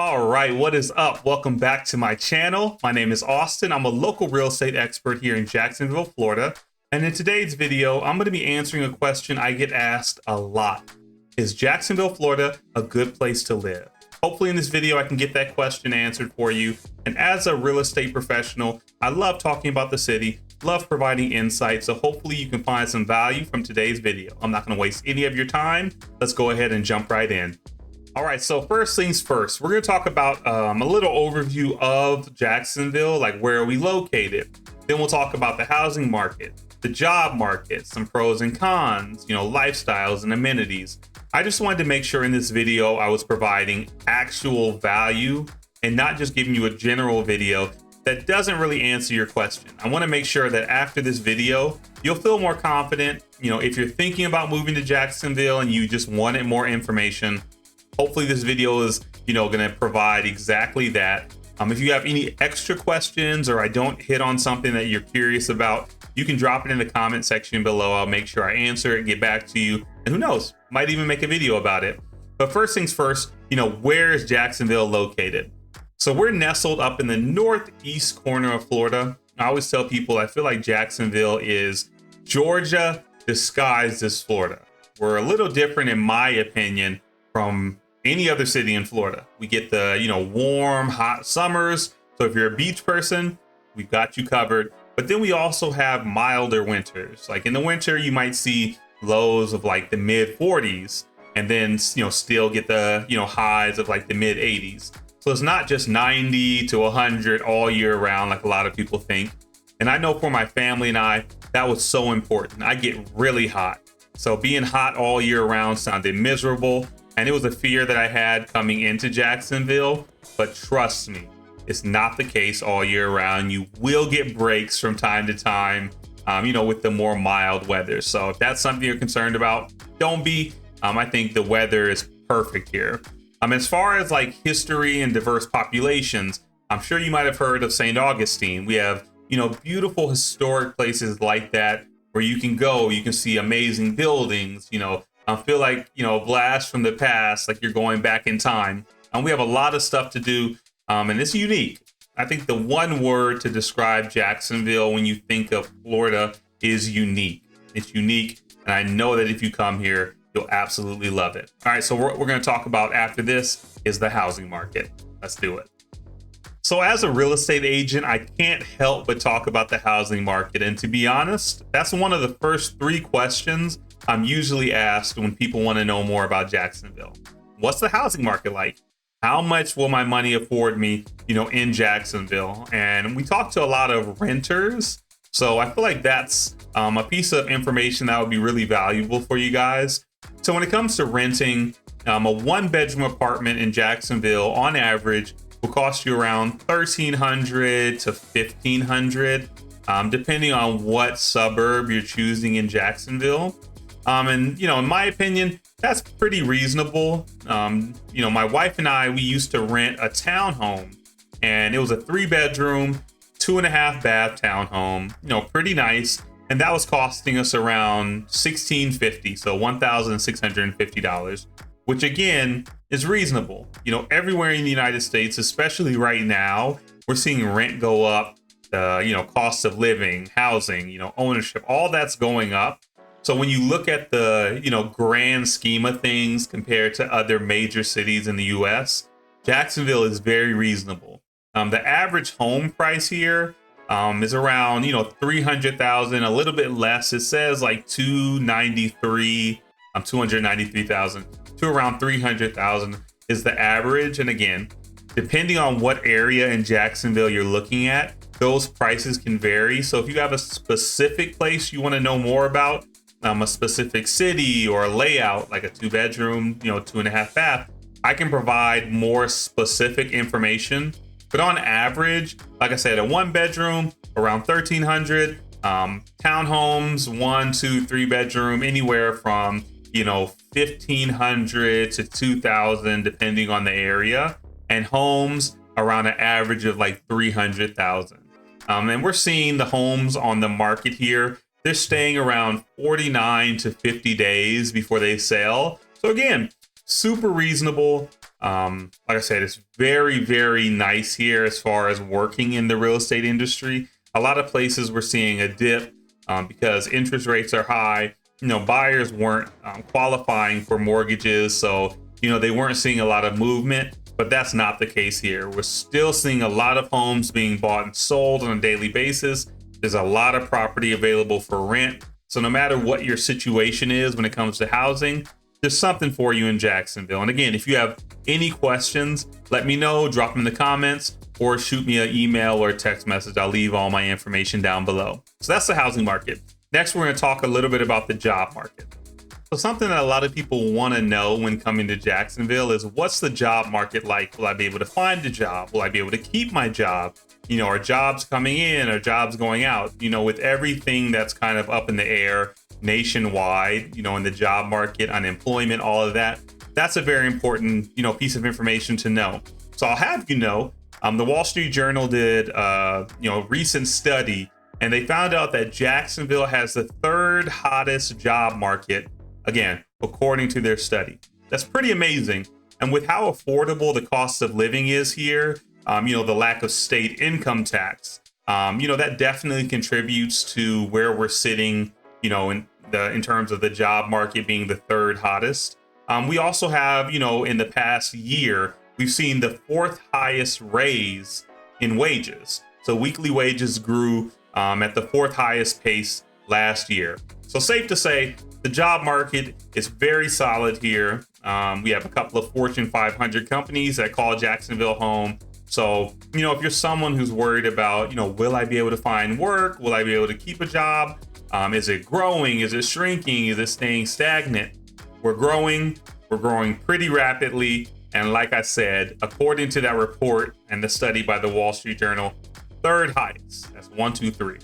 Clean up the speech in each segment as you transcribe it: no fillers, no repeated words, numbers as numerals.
All right, what is up? Welcome back to my channel. My name is Austin. I'm a local real estate expert here in Jacksonville, Florida. And in today's video, I'm going to be answering a question I get asked a lot. Is Jacksonville, Florida a good place to live? Hopefully in this video, I can get that question answered for you. And as a real estate professional, I love talking about the city, love providing insight. So hopefully you can find some value from today's video. I'm not going to waste any of your time. Let's go ahead and jump right in. All right, so first things first, we're going to talk about a little overview of Jacksonville, like where are we located. Then we'll talk about the housing market, the job market, some pros and cons, lifestyles and amenities. I just wanted to make sure in this video I was providing actual value and not just giving you a general video that doesn't really answer your question. I want to make sure that after this video, you'll feel more confident. If you're thinking about moving to Jacksonville and you just wanted more information, hopefully this video is, going to provide exactly that. If you have any extra questions or I don't hit on something that you're curious about, you can drop it in the comment section below. I'll make sure I answer it, get back to you, and who knows, might even make a video about it. But first things first, where is Jacksonville located? So we're nestled up in the northeast corner of Florida. I always tell people I feel like Jacksonville is Georgia disguised as Florida. We're a little different, in my opinion, from any other city in Florida. We get the, warm, hot summers. So if you're a beach person, we've got you covered. But then we also have milder winters. Like in the winter, you might see lows of like the mid 40s and then, still get the, highs of like the mid 80s. So it's not just 90 to 100 all year round, like a lot of people think. And I know for my family and I, that was so important. I get really hot. So being hot all year round sounded miserable. And it was a fear that I had coming into Jacksonville, but trust me, it's not the case all year round. You will get breaks from time to time, with the more mild weather. So if that's something you're concerned about, don't be. I think the weather is perfect here. As far as like history and diverse populations, I'm sure you might have heard of St. Augustine. We have, beautiful historic places like that where you can go, you can see amazing buildings, I feel like, a blast from the past, like you're going back in time. We have a lot of stuff to do, and it's unique. I think the one word to describe Jacksonville when you think of Florida is unique. It's unique, and I know that if you come here, you'll absolutely love it. All right, so what we're going to talk about after this is the housing market. Let's do it. So as a real estate agent, I can't help but talk about the housing market. And to be honest, that's one of the first three questions I'm usually asked when people want to know more about Jacksonville. What's the housing market like? How much will my money afford me, in Jacksonville? And we talk to a lot of renters. So I feel like that's a piece of information that would be really valuable for you guys. So when it comes to renting, a one-bedroom apartment in Jacksonville on average will cost you around $1,300 to $1,500, depending on what suburb you're choosing in Jacksonville. And, in my opinion, that's pretty reasonable. My wife and I, we used to rent a townhome, and it was a 3-bedroom, 2.5 bath townhome, pretty nice. And that was costing us around $1,650, so $1,650, which again is reasonable. Everywhere in the United States, especially right now, we're seeing rent go up, cost of living, housing, ownership, all that's going up. So when you look at the, grand scheme of things compared to other major cities in the US, Jacksonville is very reasonable. The average home price here is around, $300,000, a little bit less. It says like 293,000 to around 300,000 is the average. And again, depending on what area in Jacksonville you're looking at, those prices can vary. So if you have a specific place you want to know more about, a specific city or a layout, like a 2-bedroom, 2.5 bath, I can provide more specific information. But on average, like I said, a 1-bedroom around $1,300, townhomes, 1, 2, 3-bedroom, anywhere from $1,500 to $2,000, depending on the area, and homes around an average of like $300,000. And we're seeing the homes on the market here, they're staying around 49 to 50 days before they sell. So again, super reasonable. Like I said, it's very, very nice here as far as working in the real estate industry. A lot of places we're seeing a dip because interest rates are high. Buyers weren't qualifying for mortgages, so they weren't seeing a lot of movement. But that's not the case here. We're still seeing a lot of homes being bought and sold on a daily basis. There's a lot of property available for rent. So no matter what your situation is when it comes to housing, there's something for you in Jacksonville. And again, if you have any questions, let me know, drop them in the comments, or shoot me an email or a text message. I'll leave all my information down below. So that's the housing market. Next, we're going to talk a little bit about the job market. So something that a lot of people want to know when coming to Jacksonville is, what's the job market like? Will I be able to find a job? Will I be able to keep my job? Are jobs coming in? Are jobs going out? With everything that's kind of up in the air nationwide, in the job market, unemployment, all of that, that's a very important, piece of information to know. So I'll have the Wall Street Journal did, a recent study, and they found out that Jacksonville has the third hottest job market, again, according to their study. That's pretty amazing. And with how affordable the cost of living is here, the lack of state income tax, that definitely contributes to where we're sitting, in terms of the job market being the third hottest. We also have, in the past year, we've seen the fourth highest raise in wages. So weekly wages grew at the fourth highest pace last year. So safe to say, the job market is very solid here. We have a couple of Fortune 500 companies that call Jacksonville home. So, if you're someone who's worried about, will I be able to find work? Will I be able to keep a job? Is it growing? Is it shrinking? Is it staying stagnant? We're growing. We're growing pretty rapidly. And like I said, according to that report and the study by the Wall Street Journal, third highest. That's 1, 2, 3.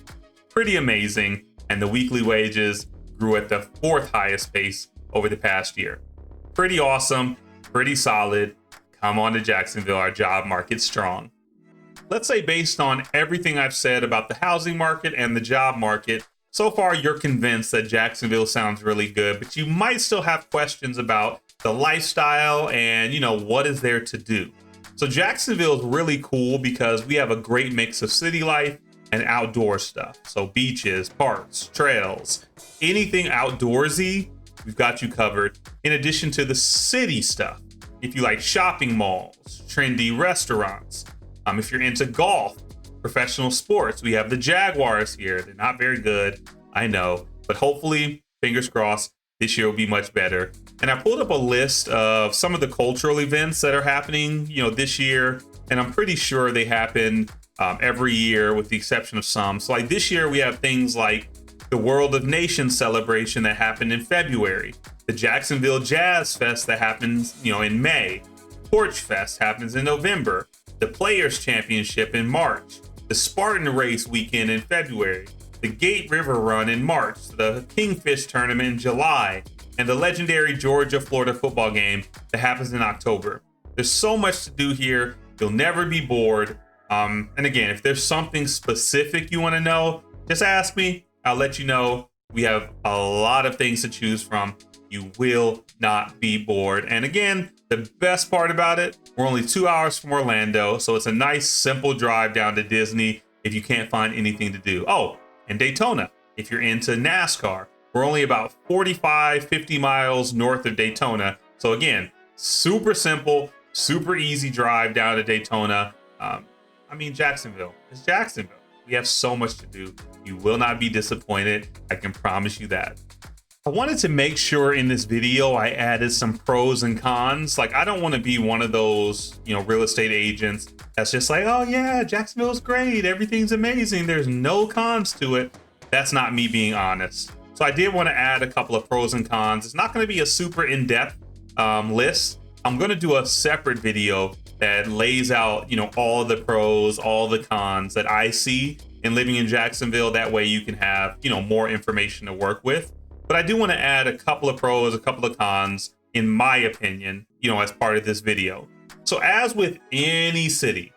Pretty amazing. And the weekly wages grew at the fourth highest pace over the past year. Pretty awesome. Pretty solid. Come on to Jacksonville. Our job market's strong. Let's say, based on everything I've said about the housing market and the job market, so far you're convinced that Jacksonville sounds really good, but you might still have questions about the lifestyle and, what is there to do. So Jacksonville is really cool because we have a great mix of city life and outdoor stuff. So beaches, parks, trails, anything outdoorsy, we've got you covered. In addition to the city stuff, if you like shopping malls, trendy restaurants, if you're into golf, professional sports, we have the Jaguars here. They're not very good, I know, but hopefully, fingers crossed, this year will be much better. And I pulled up a list of some of the cultural events that are happening, this year, and I'm pretty sure they happen every year with the exception of some. So like this year, we have things like the World of Nations celebration that happened in February, the Jacksonville Jazz Fest that happens, in May, Porch Fest happens in November, the Players Championship in March, the Spartan Race weekend in February, the Gate River Run in March, the Kingfish Tournament in July, and the legendary Georgia-Florida football game that happens in October. There's so much to do here. You'll never be bored. And again, if there's something specific you want to know, just ask me. I'll let you know. We have a lot of things to choose from. You will not be bored. And again, the best part about it, we're only 2 hours from Orlando. So it's a nice, simple drive down to Disney if you can't find anything to do. Oh, and Daytona, if you're into NASCAR. We're only about 45, 50 miles north of Daytona. So again, super simple, super easy drive down to Daytona. Jacksonville. It's Jacksonville. We have so much to do. You will not be disappointed. I can promise you that. I wanted to make sure in this video I added some pros and cons. Like, I don't want to be one of those, real estate agents that's just like, oh yeah, Jacksonville's great. Everything's amazing. There's no cons to it. That's not me being honest. So I did want to add a couple of pros and cons. It's not going to be a super in-depth list. I'm going to do a separate video that lays out, all the pros, all the cons that I see in living in Jacksonville. That way you can have, more information to work with. But I do want to add a couple of pros, a couple of cons, in my opinion, as part of this video. So as with any city,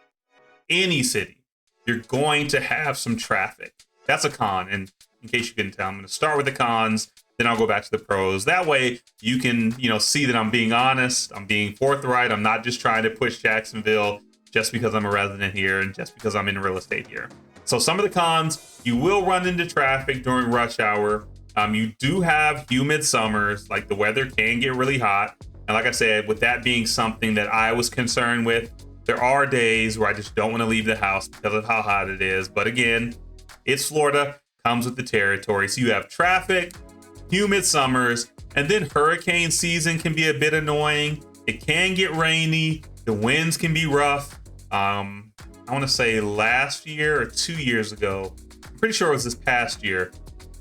you're going to have some traffic. That's a con. And in case you couldn't tell, I'm going to start with the cons. then I'll go back to the pros. That way you can, see that I'm being honest, I'm being forthright. I'm not just trying to push Jacksonville just because I'm a resident here and just because I'm in real estate here. So some of the cons, you will run into traffic during rush hour. You do have humid summers, like the weather can get really hot. And like I said, with that being something that I was concerned with, there are days where I just don't want to leave the house because of how hot it is. But again, it's Florida, comes with the territory. So you have traffic, humid summers, and then hurricane season can be a bit annoying. It can get rainy. The winds can be rough. I want to say last year or 2 years ago, I'm pretty sure it was this past year,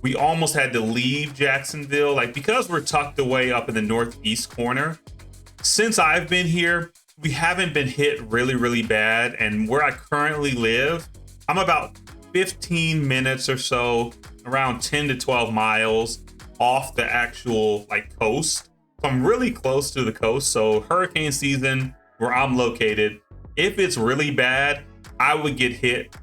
we almost had to leave Jacksonville, like because we're tucked away up in the northeast corner. Since I've been here, we haven't been hit really, really bad. And where I currently live, I'm about 15 minutes or so, around 10 to 12 miles off the actual coast. So I'm really close to the coast. So hurricane season where I'm located, if it's really bad, I would get hit,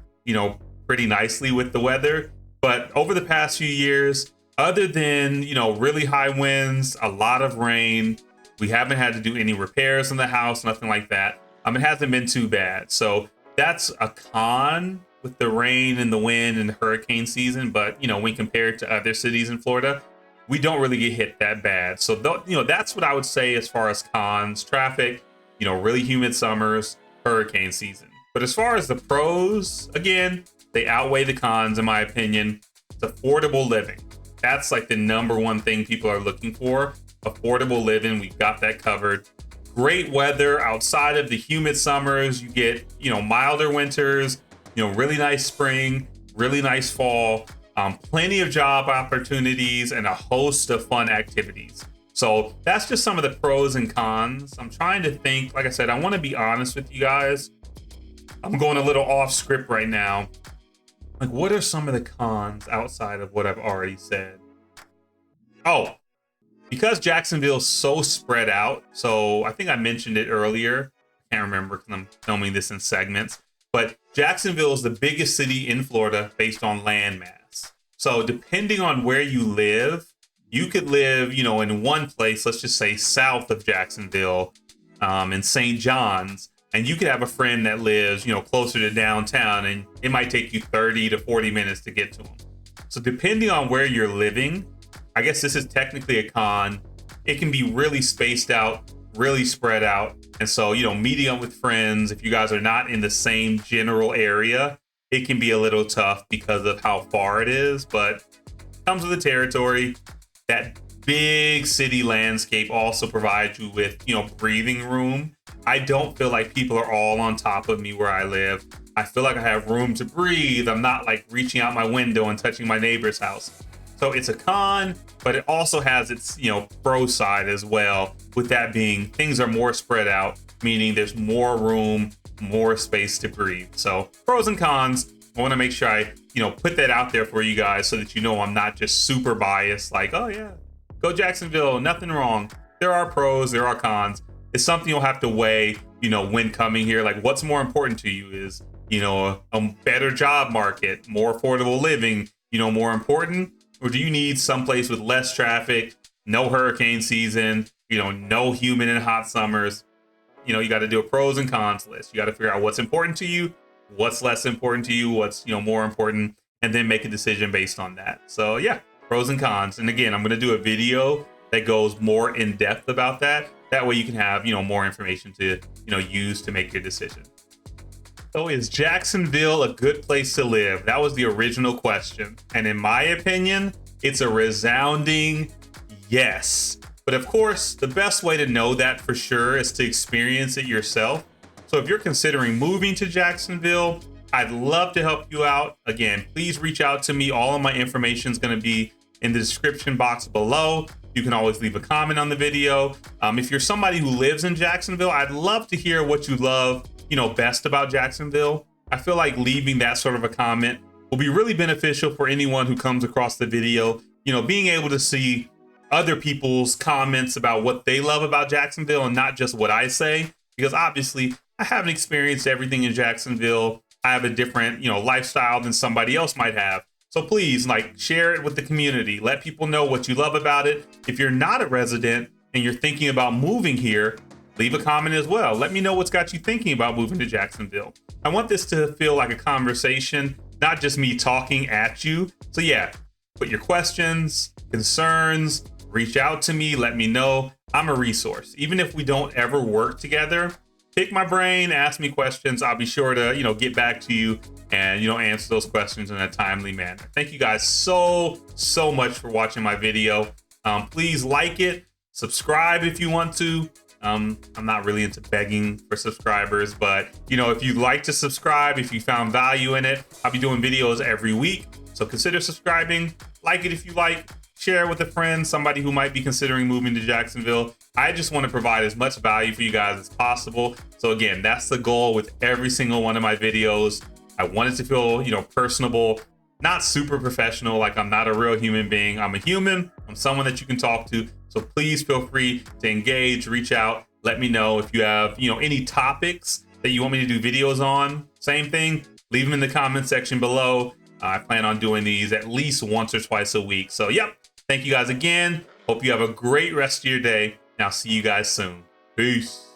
pretty nicely with the weather. But over the past few years, other than, really high winds, a lot of rain, we haven't had to do any repairs in the house, nothing like that. It hasn't been too bad. So that's a con with the rain and the wind and the hurricane season. But, when compared to other cities in Florida, we don't really get hit that bad. So, that's what I would say as far as cons: traffic, really humid summers, hurricane season. But as far as the pros, again, they outweigh the cons, in my opinion. It's affordable living. That's like the number one thing people are looking for. Affordable living, we've got that covered. Great weather outside of the humid summers. You get, milder winters, really nice spring, really nice fall, plenty of job opportunities, and a host of fun activities. So that's just some of the pros and cons. I'm trying to think, like I said, I want to be honest with you guys. I'm going a little off script right now. What are some of the cons outside of what I've already said? Oh, because Jacksonville's so spread out. So I think I mentioned it earlier. I can't remember because I'm filming this in segments. But Jacksonville is the biggest city in Florida based on land mass. So depending on where you live, you could live, in one place, let's just say south of Jacksonville, in St. John's. And you could have a friend that lives, closer to downtown, and it might take you 30 to 40 minutes to get to them. So depending on where you're living, I guess this is technically a con. It can be really spaced out, really spread out. And so, meeting up with friends, if you guys are not in the same general area, it can be a little tough because of how far it is, but it comes with the territory. That big city landscape also provides you with, breathing room. I don't feel like people are all on top of me where I live. I feel like I have room to breathe. I'm not reaching out my window and touching my neighbor's house. So it's a con, but it also has its, pro side as well. With that being, things are more spread out, meaning there's more room, more space to breathe. So pros and cons. I want to make sure I, put that out there for you guys so that I'm not just super biased. Oh yeah, go Jacksonville, nothing wrong. There are pros, there are cons. It's something you'll have to weigh, when coming here. What's more important to you? Is, a better job market, more affordable living, more important? Or do you need someplace with less traffic, no hurricane season, no humid and hot summers? You got to do a pros and cons list. You got to figure out what's important to you, what's less important to you, what's, more important, and then make a decision based on that. So yeah, pros and cons. And again, I'm going to do a video that goes more in depth about that. That way you can have, more information to, use to make your decision. So is Jacksonville a good place to live? That was the original question. And in my opinion, it's a resounding yes. But of course, the best way to know that for sure is to experience it yourself. So if you're considering moving to Jacksonville, I'd love to help you out. Again, please reach out to me. All of my information is going to be in the description box below. You can always leave a comment on the video. If you're somebody who lives in Jacksonville, I'd love to hear what you love, best about Jacksonville. I feel like leaving that sort of a comment will be really beneficial for anyone who comes across the video. Being able to see other people's comments about what they love about Jacksonville and not just what I say, because obviously I haven't experienced everything in Jacksonville. I have a different, lifestyle than somebody else might have. So please, like, share it with the community. Let people know what you love about it. If you're not a resident and you're thinking about moving here, leave a comment as well. Let me know what's got you thinking about moving to Jacksonville. I want this to feel like a conversation, not just me talking at you. So yeah, put your questions, concerns, reach out to me, let me know. I'm a resource. Even if we don't ever work together, pick my brain, ask me questions. I'll be sure to, get back to you and, answer those questions in a timely manner. Thank you guys so much for watching my video. Please like it, subscribe if you want to. I'm not really into begging for subscribers, but if you'd like to subscribe, if you found value in it, I'll be doing videos every week. So consider subscribing, like it if you like, share it with a friend, somebody who might be considering moving to Jacksonville. I just want to provide as much value for you guys as possible. So again, that's the goal with every single one of my videos. I want it to feel, personable, not super professional, like I'm not a real human being. I'm a human, I'm someone that you can talk to. So please feel free to engage, reach out, let me know if you have, any topics that you want me to do videos on. Same thing, leave them in the comment section below. I plan on doing these at least once or twice a week. So yep, thank you guys again. Hope you have a great rest of your day. And I'll see you guys soon. Peace.